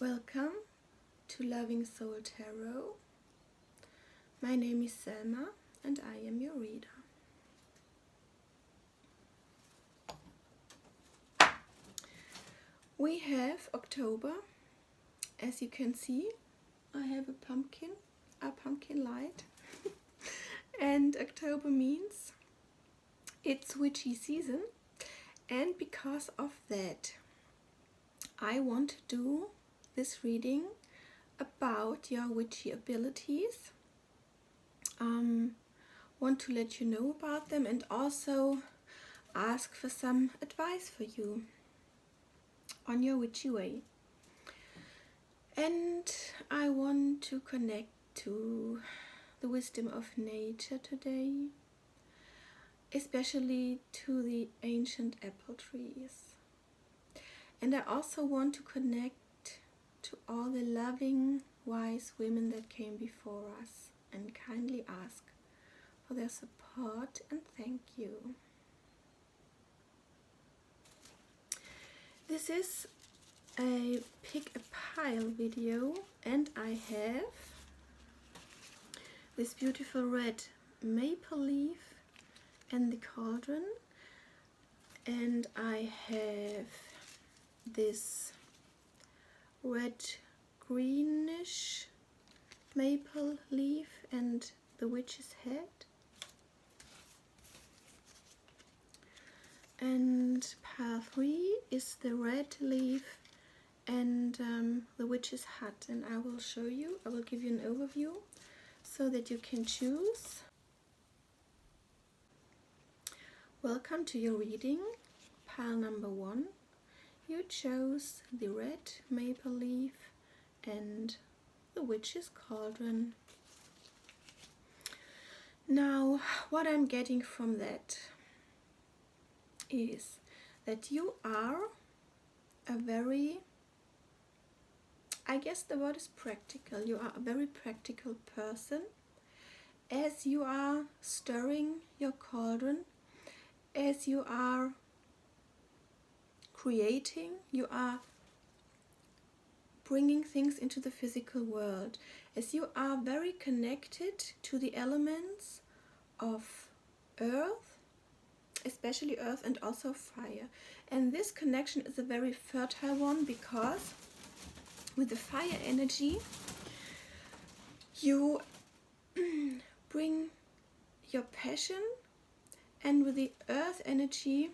Welcome to Loving Soul Tarot. My name is Selma and I am your reader. We have October. As you can see, I have a pumpkin light. And October means it's witchy season, and because of that I want to do this reading about your witchy abilities. Want to let you know about them and also ask for some advice for you on your witchy way. And I want to connect to the wisdom of nature today, especially to the ancient apple trees. And I also want to connect to all the loving, wise women that came before us and kindly ask for their support and thank you. This is a pick a pile video, and I have this beautiful red maple leaf and the cauldron, and I have this red greenish maple leaf and the witch's head, and pile 3 is the red leaf and the witch's hut, and I will show you, I will give you an overview so that you can choose. Welcome to your reading. Pile number 1, you chose the red maple leaf and the witch's cauldron. Now, what I'm getting from that is that you are a very, I guess the word is practical. You are a very practical person. As you are stirring your cauldron, as you are creating, you are bringing things into the physical world, as you are very connected to the elements of earth, especially earth and also fire. And this connection is a very fertile one, because with the fire energy you bring your passion, and with the earth energy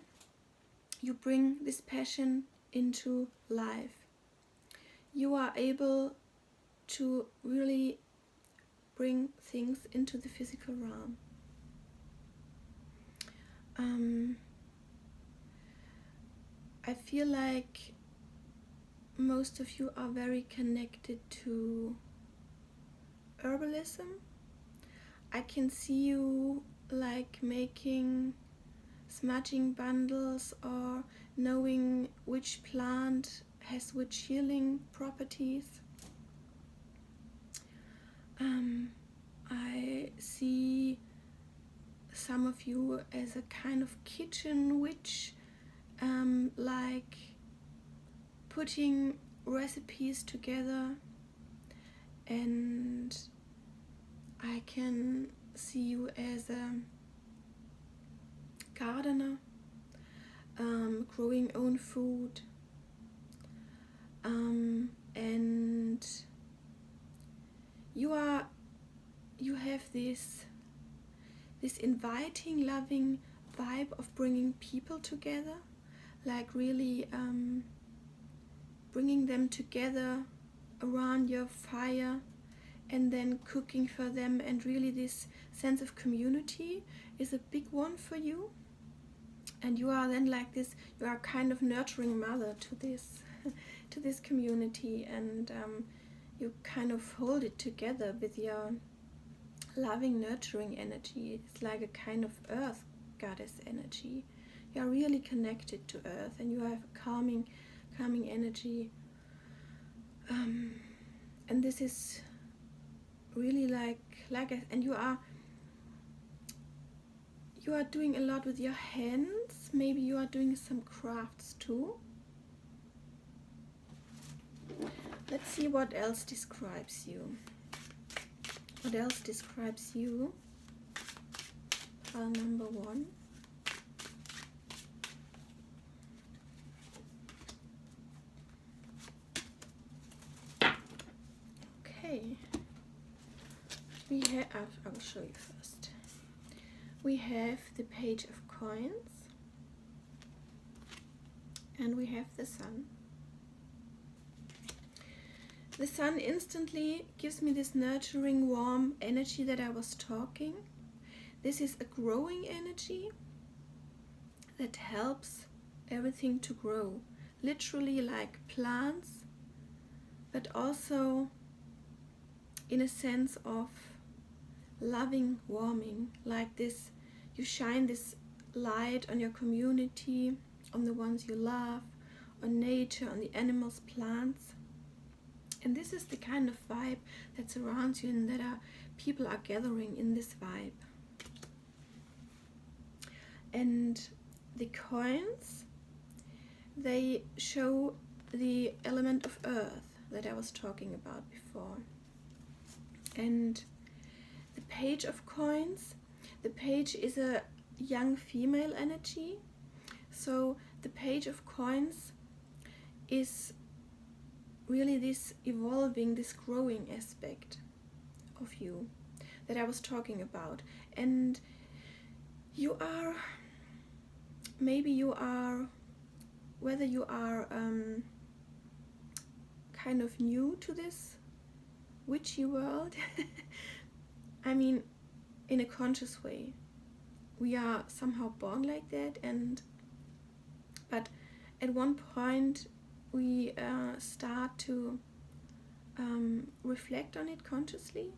you bring this passion into life. You are able to really bring things into the physical realm. I feel like most of you are very connected to herbalism. I can see you like making smudging bundles or knowing which plant has which healing properties. I see some of you as a kind of kitchen witch, like putting recipes together, and I can see you as a gardener, growing own food, and you have this inviting, loving vibe of bringing people together, like really bringing them together around your fire and then cooking for them, and really this sense of community is a big one for you. And you are then like this, you are kind of nurturing mother to this to this community, and you kind of hold it together with your loving, nurturing energy. It's like a kind of earth goddess energy. You are really connected to earth, and you have a calming energy, and this is really and you are doing a lot with your hands. Maybe you are doing some crafts too. Let's see what else describes you. What else describes you? Pile number 1. Okay. We have, I will show you first. We have the Page of Coins. And we have the Sun. The Sun instantly gives me this nurturing, warm energy that I was talking. This is a growing energy that helps everything to grow. Literally like plants, but also in a sense of loving, warming. Like this, you shine this light on your community, on the ones you love, on nature, on the animals, plants. And this is the kind of vibe that surrounds you and that people are gathering in this vibe. And the coins, they show the element of earth that I was talking about before. And the Page of Coins, the page is a young female energy. So the Page of Coins is really this evolving, this growing aspect of you that I was talking about. And you are, maybe you are, whether you are kind of new to this witchy world, I mean, in a conscious way. We are somehow born like that, but at one point we start to reflect on it consciously.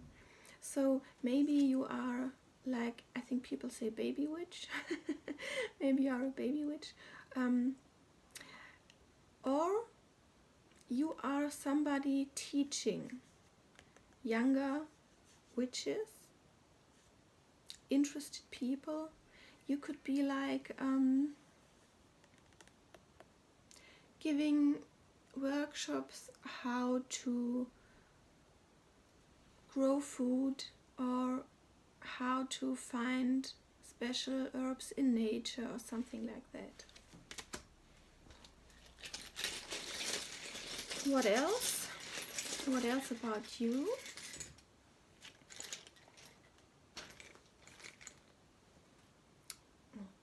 So maybe you are, like, I think people say baby witch. Maybe you are a baby witch. Or you are somebody teaching younger witches, interested people. You could be like giving workshops how to grow food or how to find special herbs in nature or something like that. What else? What else about you?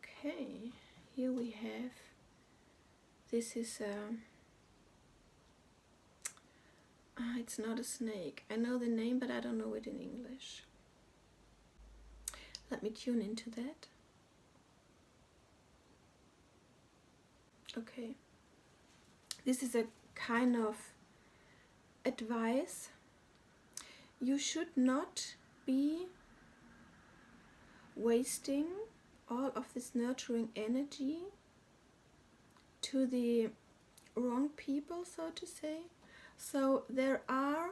Okay, here we have, this is it's not a snake. I know the name, but I don't know it in English. Let me tune into that. Okay. This is a kind of advice. You should not be wasting all of this nurturing energy to the wrong people, so to say. So there are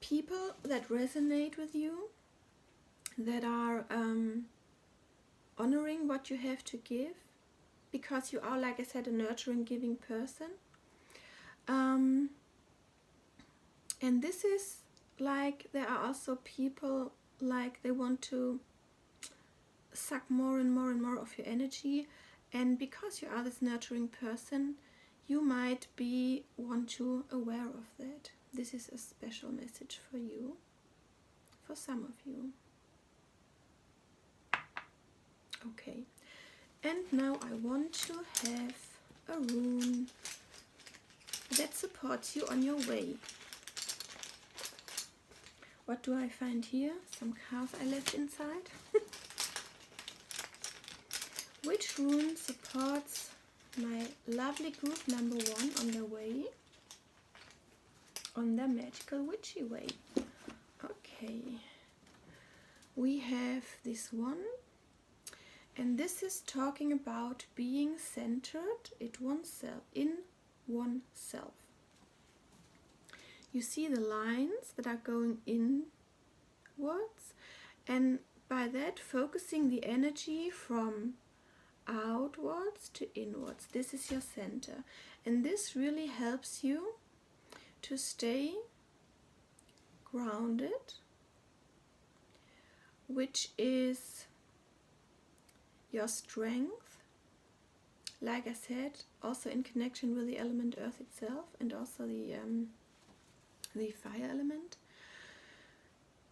people that resonate with you, that are honoring what you have to give, because you are, like I said, a nurturing, giving person. And this is like, there are also people like they want to suck more and more and more of your energy, and because you are this nurturing person, you might be aware of that. This is a special message for you, for some of you. Okay, and now I want to have a rune that supports you on your way. What do I find here? Some cards I left inside. Which rune supports my lovely group number 1 on their way, on their magical witchy way? Okay, we have this one, and this is talking about being centered in oneself. You see the lines that are going inwards, and by that focusing the energy from outwards to inwards. This is your center, and this really helps you to stay grounded, which is your strength, like I said, also in connection with the element earth itself and also the fire element.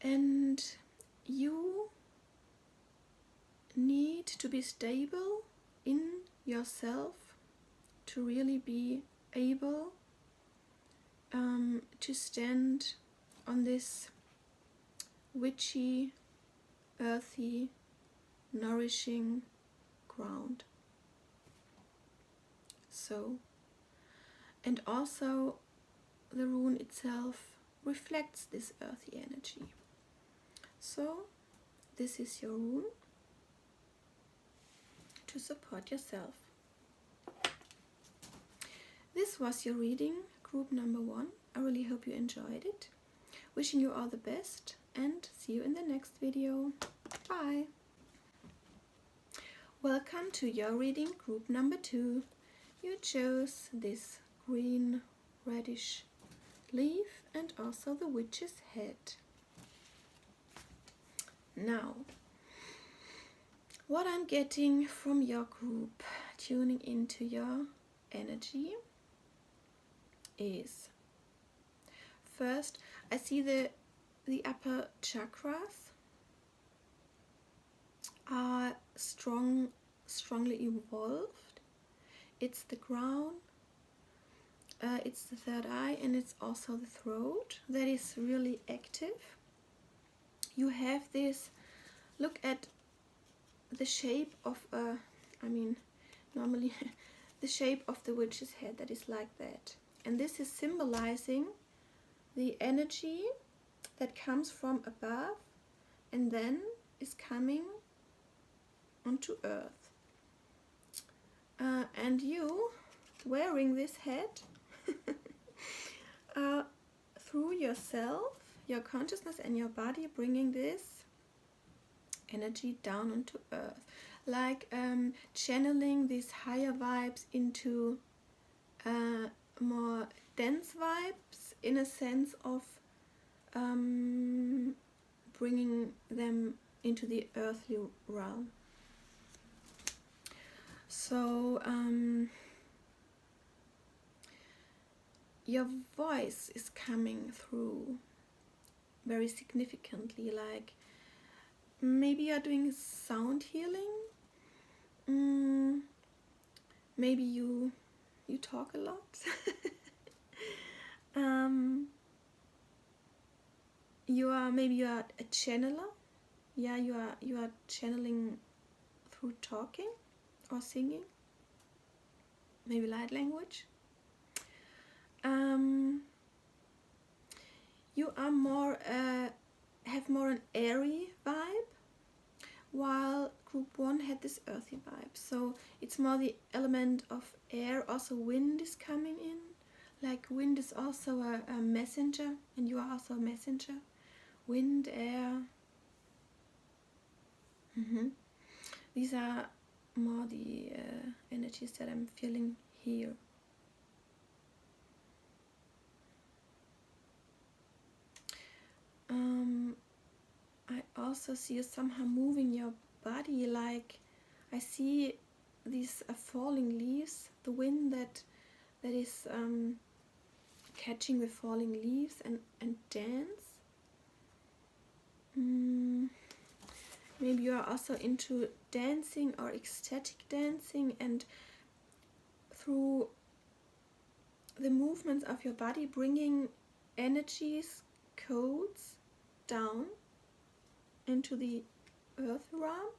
And you need to be stable in yourself to really be able to stand on this witchy, earthy, nourishing ground. So, and also the rune itself reflects this earthy energy. So this is your rune to support yourself. This was your reading, group number 1. I really hope you enjoyed it. Wishing you all the best and see you in the next video. Bye! Welcome to your reading, group number 2. You chose this green reddish leaf and also the witch's head. Now, what I'm getting from your group, tuning into your energy, is first I see the upper chakras are strongly evolved. It's the crown, it's the third eye, and it's also the throat that is really active. You have this, look at the shape of normally the shape of the witch's head, that is like that. And this is symbolizing the energy that comes from above and then is coming onto earth. And you wearing this head through yourself, your consciousness and your body, bringing this energy down onto earth, like channeling these higher vibes into more dense vibes, in a sense of bringing them into the earthly realm. So your voice is coming through very significantly, like maybe you're doing sound healing, maybe you talk a lot. You are a channeler. Yeah, you are channeling through talking or singing, maybe light language. You are more have more an airy vibe, while group 1 had this earthy vibe. So it's more the element of air. Also wind is coming in, like wind is also a messenger, and you are also a messenger. Wind, air. These are more the energies that I'm feeling here. I also see you somehow moving your body, like I see these falling leaves, the wind that is catching the falling leaves and dance. Maybe you are also into dancing or ecstatic dancing, and through the movements of your body bringing energies, codes down into the earth realm.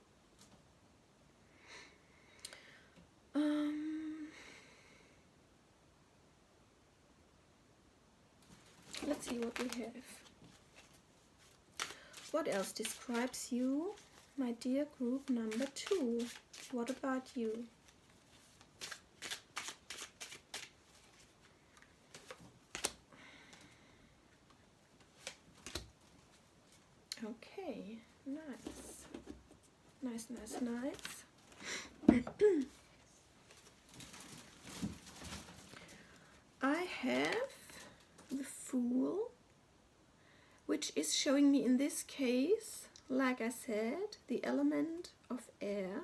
Let's see what we have. What else describes you, my dear group number 2? What about you? Okay, nice. I have the which is showing me in this case, like I said, the element of air,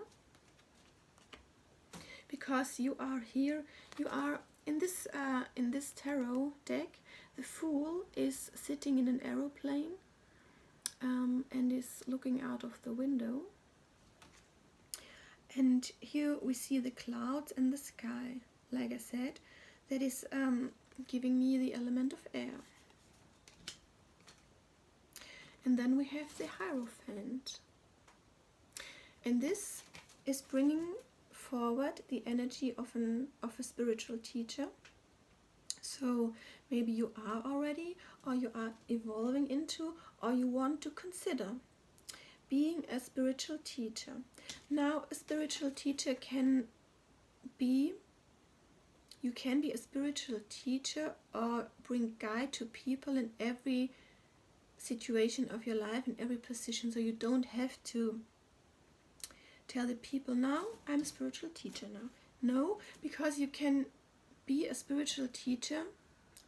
because you are here, you are in this tarot deck. The Fool is sitting in an aeroplane and is looking out of the window. And here we see the clouds and the sky. Like I said, that is giving me the element of air. And then we have the Hierophant. And this is bringing forward the energy of a spiritual teacher. So maybe you are already, or you are evolving into, or you want to consider being a spiritual teacher. Now, a spiritual teacher you can be a spiritual teacher or bring guide to people in every situation of your life, in every position. So you don't have to tell the people, now I'm a spiritual teacher now. No, because you can be a spiritual teacher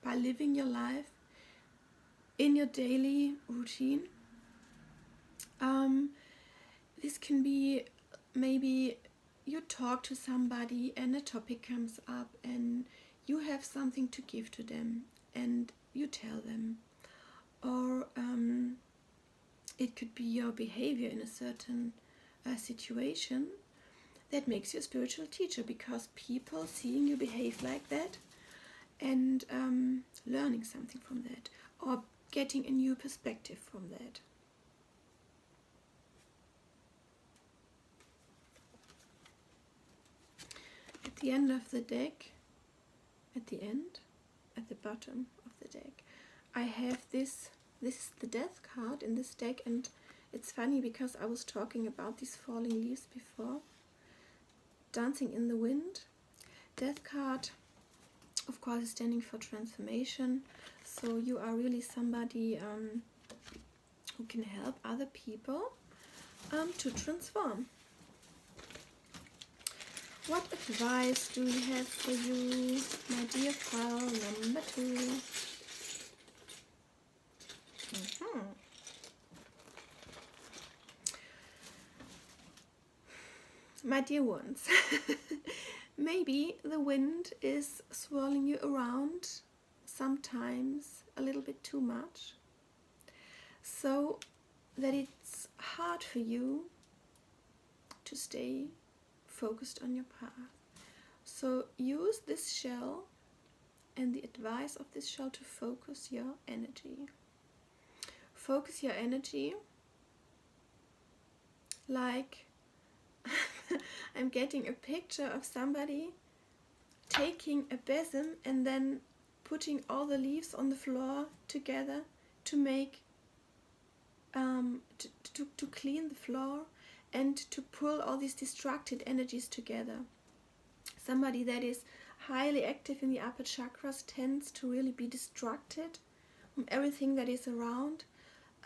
by living your life in your daily routine. This can be, maybe you talk to somebody and a topic comes up and you have something to give to them and you tell them. Or it could be your behavior in a certain situation that makes you a spiritual teacher, because people seeing you behave like that and learning something from that, or getting a new perspective from that. At the end of the deck, at the bottom of the deck, I have this is the Death card in this deck. And it's funny because I was talking about these falling leaves before. Dancing in the wind. Death card, of course, is standing for transformation. So you are really somebody who can help other people to transform. What advice do we have for you, my dear pile number 2? My dear ones, maybe the wind is swirling you around, sometimes a little bit too much, so that it's hard for you to stay focused on your path. So use this shell and the advice of this shell to focus your energy. Focus your energy like I'm getting a picture of somebody taking a besom and then putting all the leaves on the floor together to make to clean the floor and to pull all these distracted energies together. Somebody that is highly active in the upper chakras tends to really be distracted from everything that is around,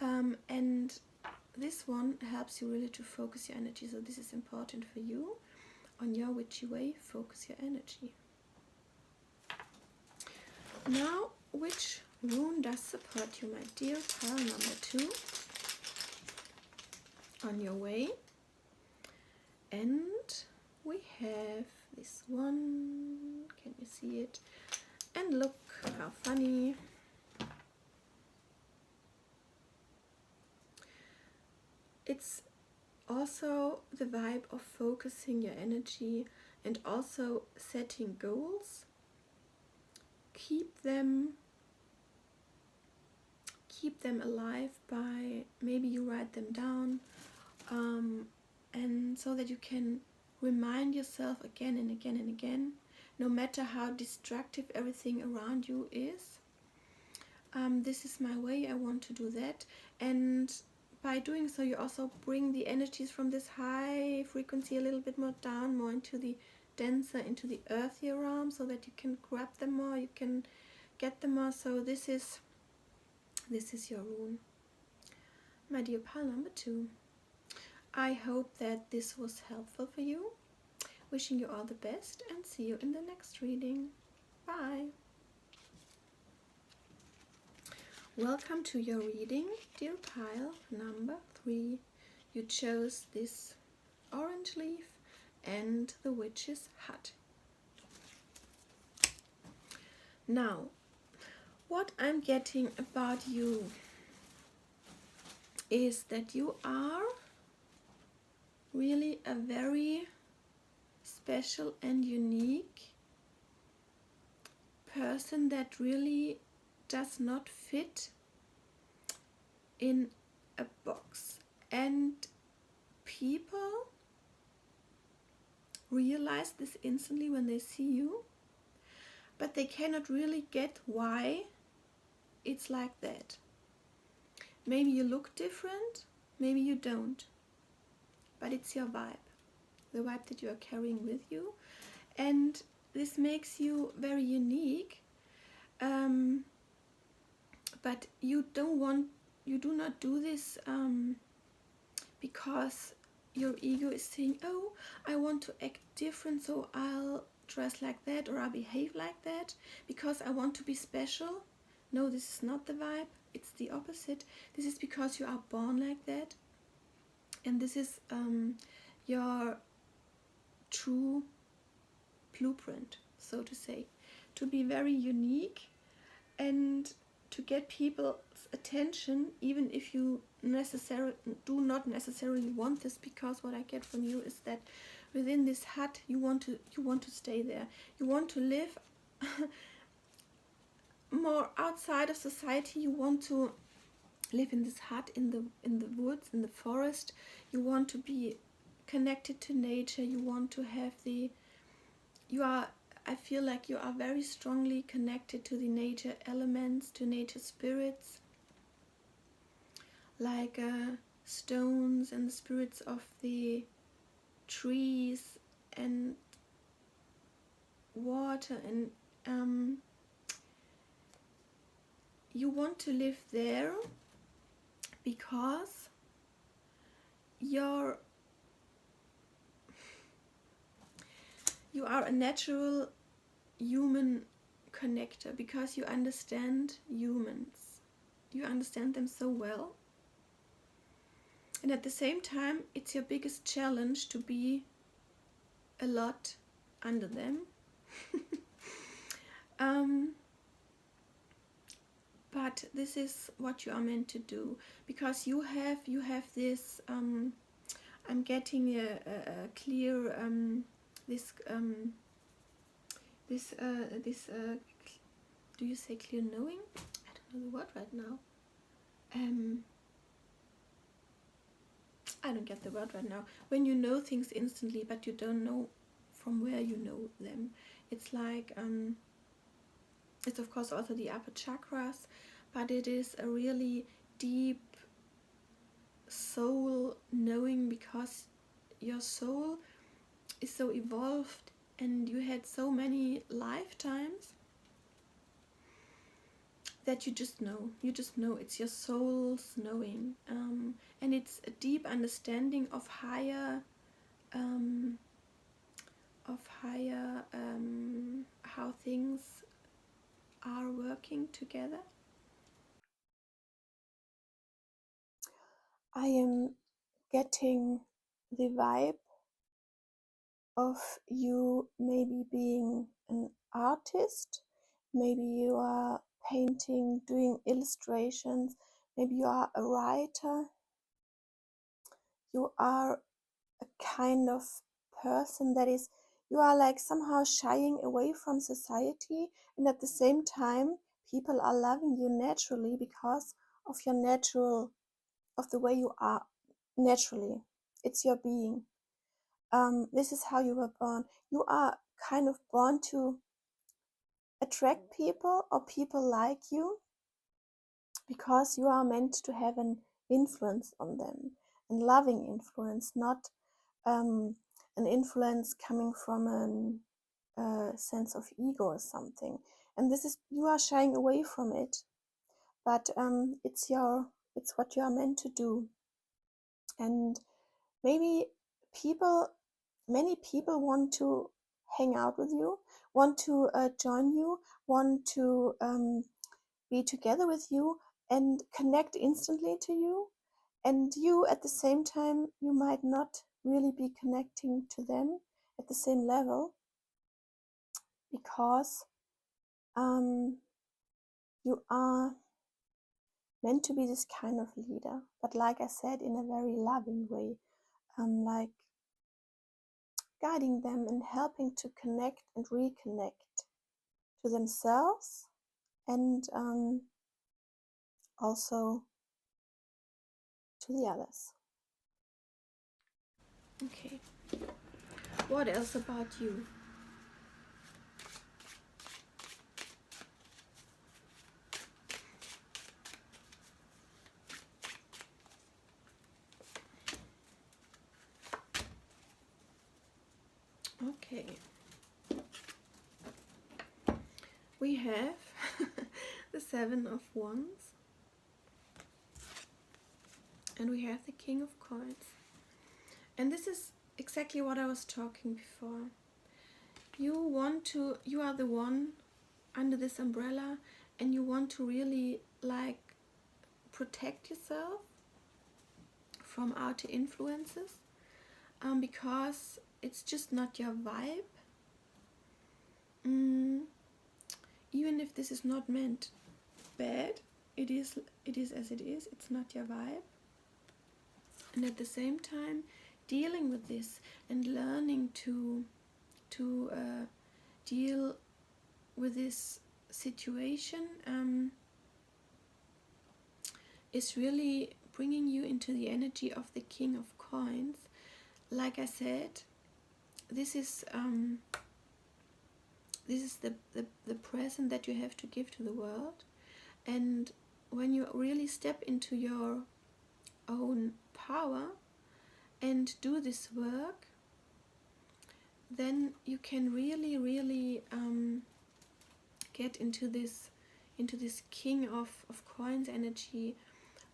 and this one helps you really to focus your energy. So this is important for you on your witchy way. Focus your energy. Now, which rune does support you, my dear pile number 2, on your way? And we have this one. Can you see it? And look how funny. It's also the vibe of focusing your energy and also setting goals. Keep them alive by, maybe you write them down, and so that you can remind yourself again and again and again, no matter how distractive everything around you is. This is my way, I want to do that. And by doing so, you also bring the energies from this high frequency a little bit more down, more into the denser, into the earthier realm, so that you can grab them more, you can get them more. So this is your rune, my dear pile number 2. I hope that this was helpful for you. Wishing you all the best and see you in the next reading. Bye. Welcome to your reading, dear pile number 3. You chose this orange leaf and the witch's hut. Now, what I'm getting about you is that you are really a very special and unique person that really does not fit in a box, and people realize this instantly when they see you, but they cannot really get why it's like that. Maybe you look different, maybe you don't, but it's your vibe, the vibe that you are carrying with you, and this makes you very unique. But you do not do this because your ego is saying, oh, I want to act different, so I'll dress like that or I'll behave like that because I want to be special. No, this is not the vibe. It's the opposite. This is because you are born like that, and this is your true blueprint, so to say, to be very unique and to get people's attention, even if you do not necessarily want this, because what I get from you is that within this hut you want to stay there. You want to live more outside of society. You want to live in this hut in the woods, in the forest. You want to be connected to nature. You want to have I feel like you are very strongly connected to the nature elements, to nature spirits, like stones and the spirits of the trees and water, and you want to live there because you are a natural human connector, because you understand humans. You understand them so well. And at the same time, it's your biggest challenge to be a lot under them. But this is what you are meant to do, because you have this. I'm getting a clear do you say clear knowing? I don't know the word right now. I don't get the word right now. When you know things instantly, but you don't know from where you know them. It's like it's of course also the upper chakras, but it is a really deep soul knowing, because your soul is so evolved and you had so many lifetimes that you just know it's your soul's knowing, and it's a deep understanding of higher how things are working together. I am getting the vibe of you maybe being an artist, maybe you are painting, doing illustrations, maybe you are a writer, you are a kind of person that is, you are like somehow shying away from society, and at the same time people are loving you naturally because of your natural, of the way you are naturally. It's your being. This is how you were born. You are kind of born to attract people, or people like you, because you are meant to have an influence on them, and loving influence, not an influence coming from a sense of ego or something. And this is, you are shying away from it, but it's what you are meant to do. And maybe many people want to hang out with you, want to join you, want to be together with you, and connect instantly to you. And you, at the same time, you might not really be connecting to them at the same level, because you are meant to be this kind of leader, but like I said, in a very loving way, like guiding them and helping to connect and reconnect to themselves, and also to the others. Okay, what else about you? Okay, we have the Seven of Wands, and we have the King of Coins. And this is exactly what I was talking before. You are the one under this umbrella, and you want to really like protect yourself from outer influences, because it's just not your vibe. Even if this is not meant bad, it is as it is. It's not your vibe. And at the same time, dealing with this and learning to deal with this situation is really bringing you into the energy of the King of Coins. Like I said, this is the present that you have to give to the world. And when you really step into your own power and do this work, then you can really get into this King of Coins energy,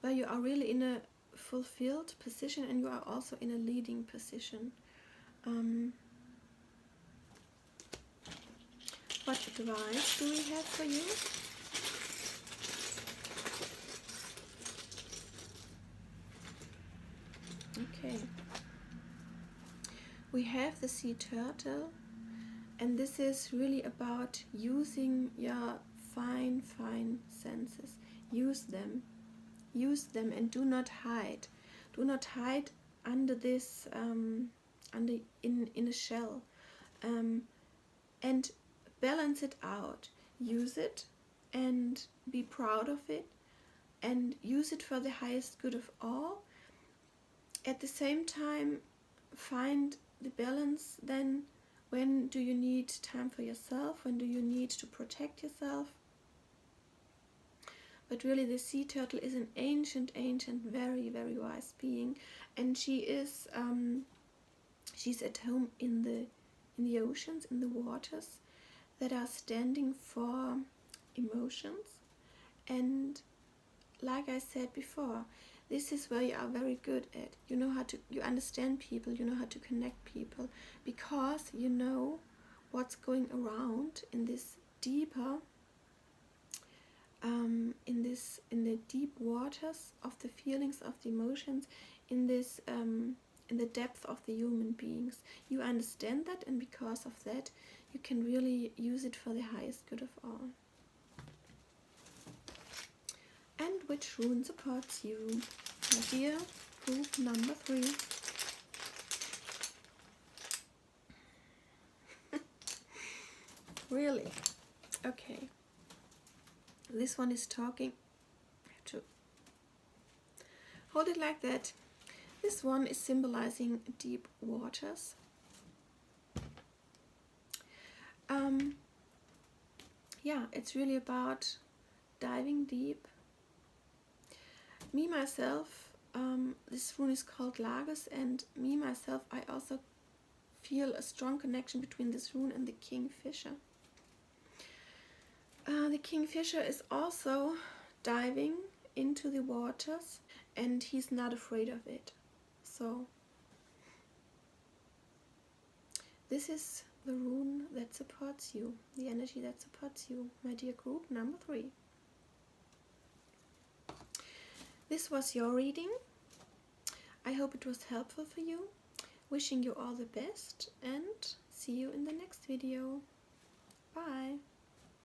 where you are really in a fulfilled position and you are also in a leading position. What advice do we have for you? Okay. We have the sea turtle, and this is really about using your fine senses. Use them, and do not hide. Do not hide under this, in a shell, and balance it out. Use it and be proud of it, and use it for the highest good of all. At the same time, find the balance then. When do you need time for yourself? When do you need to protect yourself? But really, the sea turtle is an ancient, very wise being, and she's at home in the oceans, in the waters that are standing for emotions. And like I said before, this is where you are very good at. You understand people, you know how to connect people, because you know what's going around in this deeper, in the deep waters of the feelings, of the emotions, in the depth of the human beings. You understand that, and because of that, you can really use it for the highest good of all. And which rune supports you, my dear group number 3? Really? Okay. This one is talking. I have to hold it like that. This one is symbolizing deep waters. Yeah, it's really about diving deep. Me, myself, this rune is called Lagus, and me, myself, I also feel a strong connection between this rune and the Kingfisher. The Kingfisher is also diving into the waters, and he's not afraid of it. So this is the rune that supports you, the energy that supports you, my dear group number 3. this was your reading. I hope it was helpful for you. Wishing you all the best and see you in the next video. Bye.